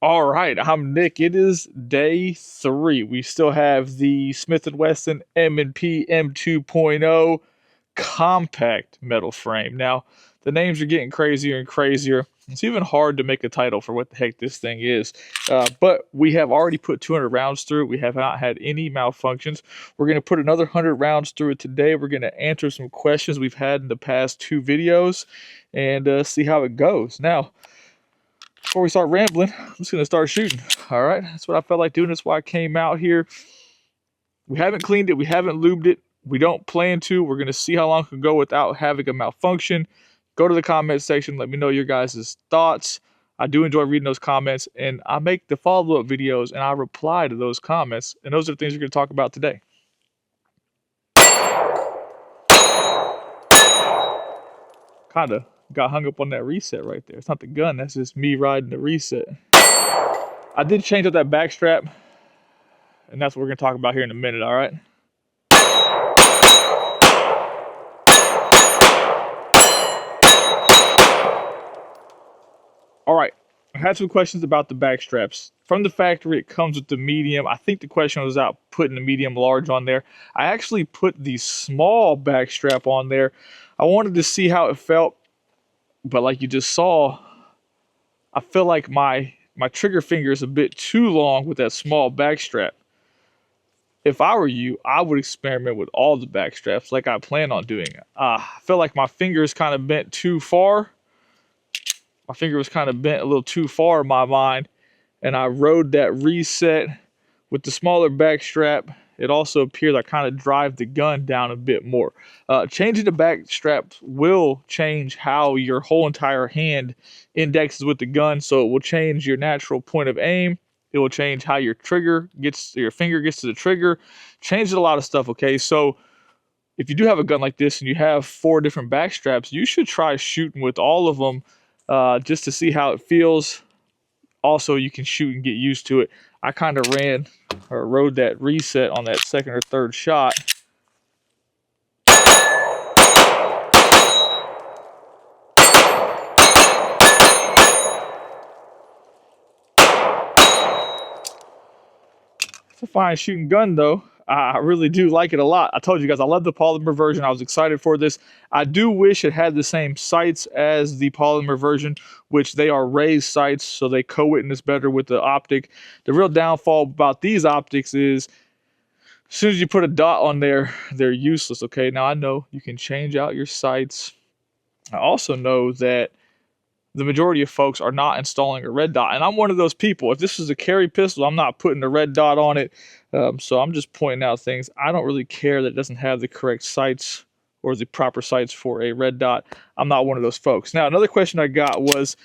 All right, I'm Nick. It is day 3. We still have the Smith & Wesson M&P M2.0 compact metal frame. Now, the names are getting crazier and crazier. It's even hard to make a title for what the heck this thing is. But we have already put 200 rounds through it. We have not had any malfunctions. We're going to put another 100 rounds through it today. We're going to answer some questions we've had in the past 2 videos and see how it goes. Now, before we start rambling, I'm just going to start shooting. All right, that's what I felt like doing. That's why I came out here. We haven't cleaned it. We haven't lubed it. We don't plan to. We're going to see how long it can go without having a malfunction. Go to the comment section. Let me know your guys' thoughts. I do enjoy reading those comments, and I make the follow-up videos, and I reply to those comments. And those are the things we're going to talk about today. Kind of got hung up on that reset right there. It's not the gun. That's just me riding the reset. I did change up that back strap, and that's what we're going to talk about here in a minute, all right? All right, I had some questions about the back straps. From the factory, it comes with the medium. I think the question was about putting the medium large on there. I actually put the small back strap on there. I wanted to see how it felt, but like you just saw, I feel like my trigger finger is a bit too long with that small back strap. If I were you, I would experiment with all the back straps like I plan on doing. I feel like my finger is kind of bent too far. My finger was kind of bent a little too far in my mind, and I rode that reset with the smaller back strap. It also appears I kind of drive the gun down a bit more. Changing the back straps will change how your whole entire hand indexes with the gun, so it will change your natural point of aim. It will change how your finger gets to the trigger. Changes a lot of stuff, okay? So if you do have a gun like this and you have 4 different back straps, you should try shooting with all of them just to see how it feels. Also, you can shoot and get used to it. I kind of rode that reset on that second or third shot. It's a fine shooting gun though. I really do like it a lot. I told you guys I love the polymer version. I was excited for this. I do wish it had the same sights as the polymer version, which they are raised sights, so they co-witness better with the optic. The real downfall about these optics is as soon as you put a dot on there, they're useless, okay? Now I know you can change out your sights. I also know that the majority of folks are not installing a red dot, and I'm one of those people. If this is a carry pistol, I'm not putting a red dot on it. So I'm just pointing out things. I don't really care that it doesn't have the correct sights or the proper sights for a red dot. I'm not one of those folks. Now, another question I got was,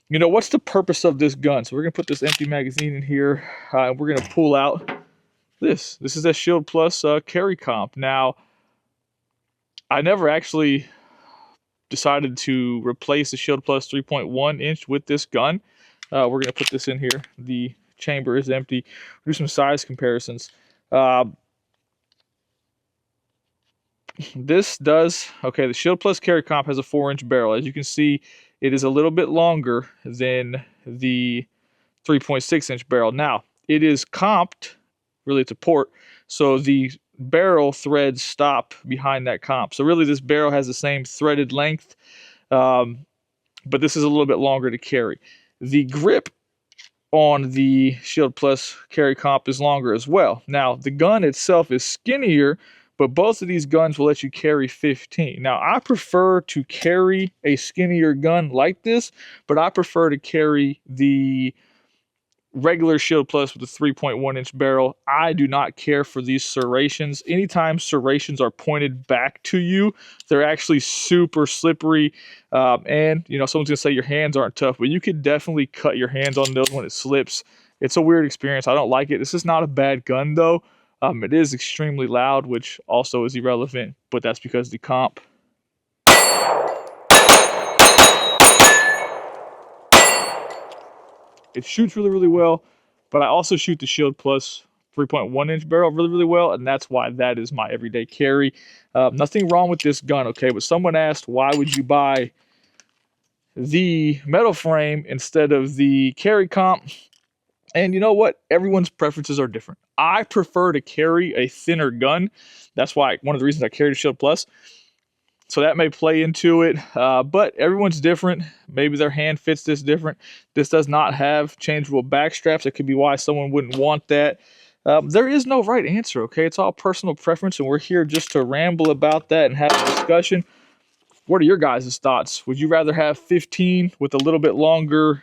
you know, what's the purpose of this gun? So we're going to put this empty magazine in here, and we're going to pull out this. This is a Shield Plus carry comp. Now, I never actually decided to replace the Shield Plus 3.1 inch with this gun. We're going to put this in here. The chamber is empty. Do some size comparisons. This does, okay, the Shield Plus carry comp has a 4-inch barrel. As you can see, it is a little bit longer than the 3.6-inch barrel. Now, it is comped, really it's a port, so the barrel threads stop behind that comp. So really this barrel has the same threaded length, but this is a little bit longer to carry. The grip on the Shield Plus carry comp is longer as well. Now, the gun itself is skinnier, but both of these guns will let you carry 15. Now, I prefer to carry a skinnier gun like this, but I prefer to carry the regular Shield Plus with a 3.1-inch barrel. I do not care for these serrations. Anytime serrations are pointed back to you, they're actually super slippery. And, you know, someone's going to say your hands aren't tough, but you could definitely cut your hands on those when it slips. It's a weird experience. I don't like it. This is not a bad gun, though. It is extremely loud, which also is irrelevant, but that's because the comp. It shoots really, really well, but I also shoot the Shield Plus 3.1-inch barrel really, really well, and that's why that is my everyday carry. Nothing wrong with this gun, okay? But someone asked, why would you buy the metal frame instead of the carry comp? And you know what? Everyone's preferences are different. I prefer to carry a thinner gun. That's why one of the reasons I carry the Shield Plus. So that may play into it, but everyone's different. Maybe their hand fits this different. This does not have changeable back straps. That could be why someone wouldn't want that. There is no right answer, okay? It's all personal preference, and we're here just to ramble about that and have a discussion. What are your guys' thoughts? Would you rather have 15 with a little bit longer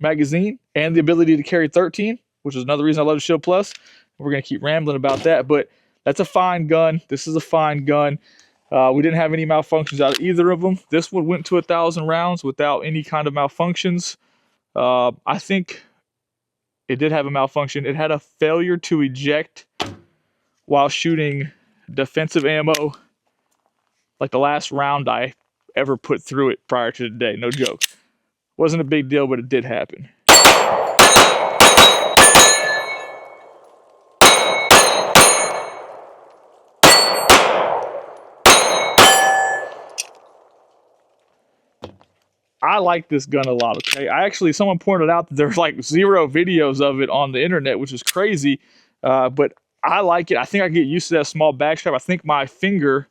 magazine and the ability to carry 13, which is another reason I love the Shield Plus? We're going to keep rambling about that, but that's a fine gun. This is a fine gun. We didn't have any malfunctions out of either of them. This one went to 1,000 rounds without any kind of malfunctions. I think it did have a malfunction. It had a failure to eject while shooting defensive ammo, like the last round I ever put through it prior to today. No joke. Wasn't a big deal, but it did happen. I like this gun a lot, okay? Someone pointed out that there's like 0 videos of it on the internet, which is crazy, but I like it. I think I get used to that small backstrap. I think my finger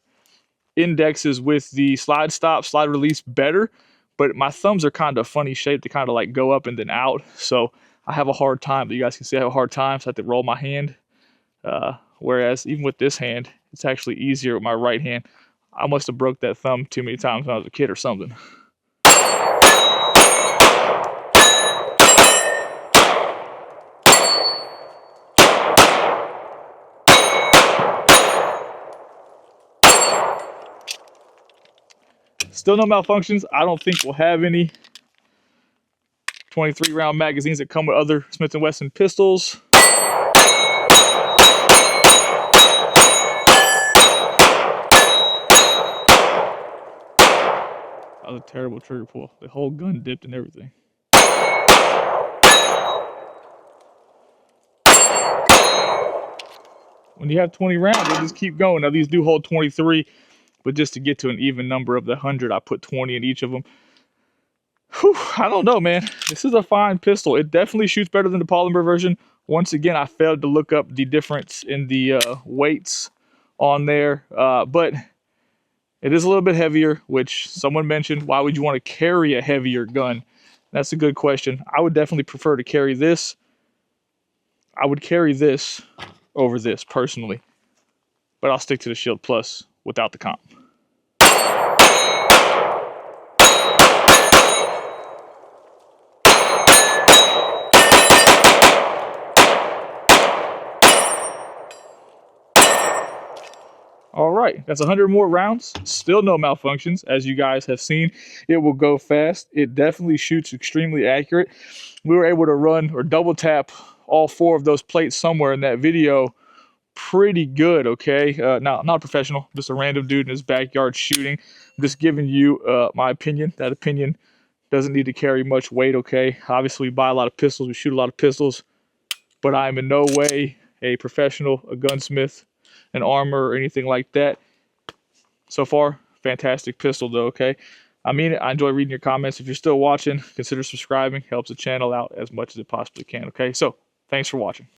indexes with the slide stop, slide release better, but my thumbs are kind of funny shaped to kind of like go up and then out, so I have a hard time. You guys can see I have a hard time, so I have to roll my hand, whereas even with this hand, it's actually easier with my right hand. I must have broke that thumb too many times when I was a kid or something. Still no malfunctions. I don't think we'll have any. 23 round magazines that come with other Smith & Wesson pistols. That was a terrible trigger pull. The whole gun dipped and everything. When you have 20 rounds, they just keep going. Now these do hold 23, but just to get to an even number of the 100, I put 20 in each of them. Whew, I don't know, man. This is a fine pistol. It definitely shoots better than the polymer version. Once again, I failed to look up the difference in the weights on there, but it is a little bit heavier, which someone mentioned. Why would you want to carry a heavier gun? That's a good question. I would definitely prefer to carry this. I would carry this over this personally, but I'll stick to the Shield Plus without the comp. All right, that's 100 more rounds. Still no malfunctions, as you guys have seen. It will go fast. It definitely shoots extremely accurate. We were able to run or double tap all 4 of those plates somewhere in that video. Pretty good, okay? Now, not a professional, just a random dude in his backyard shooting. I'm just giving you my opinion. That opinion doesn't need to carry much weight, okay? Obviously, we buy a lot of pistols. We shoot a lot of pistols. But I'm in no way a professional, a gunsmith, an armor, or anything like that. So far, fantastic pistol though, okay? I mean it. I enjoy reading your comments. If you're still watching, consider subscribing. Helps the channel out as much as it possibly can, okay? So, thanks for watching.